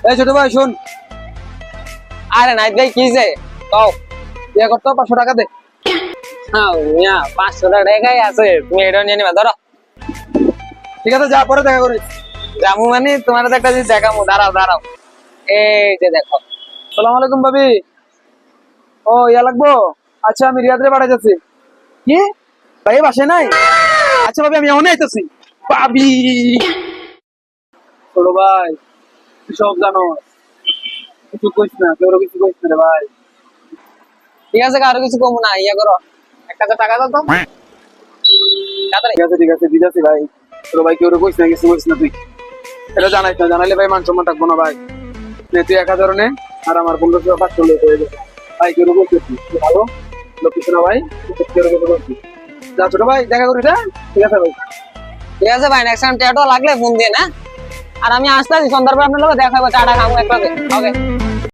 এই ছোট ভাই শোন। আরে নাই ভাই কি যে কও ইয়ে করতো 500 টাকা দে। হ্যাঁ মিয়া 500 টাকাই আছে, তুমি এটা নিয়ে নিবা ধরো। ঠিক আছে যা, পরে দেখা করিস। জামু মানে তোমার তো একটা জিনিস দেখামু, দাঁড়াও দাঁড়াও। এই যে দেখো। সালাম আলাইকুম ভাবি। ও ইয়া লাগবো। আচ্ছা আমি রিয়াদরে বাড়াই যাচ্ছি। কি ভাই বাসে নাই? আচ্ছা ভাবি আমি এমন আইতেছি। ভাবি ছোট ভাই তুই সব জানো, কিছু কইস না, কেউ কিছু কইস না রে ভাই। ঠিক আছে, আরো কিছু কমু না, ইয়া করো 1000 টাকা দাও তো তাড়াতাড়ি। ঠিক আছে ঠিক আছে দিদাসি ভাই। ছোট ভাই কেউ কইস না, কিছু কইস না তুই। এটা জানাইস না, জানাইলে ভাই মান সম্মান থাকবো না ভাই। নে তুই 1000 নে, আর আমার 1500 500 হয়ে যাবে ভাই। কেউ কইস তুই ভালো লক্ষ্মী না ভাই, কেউ কইস যা ছোট ভাই দেখা করিস। হ্যাঁ ঠিক আছে ভাই। ঠিক আছে ভাই, নেক্সট টাইম টেটো লাগলে ফোন দিয়ে না। আর আমি আসতে আছি সন্ধ্যার পর আপনার লোক দেখা হবে, টাটা খাবো একসাথে। ওকে।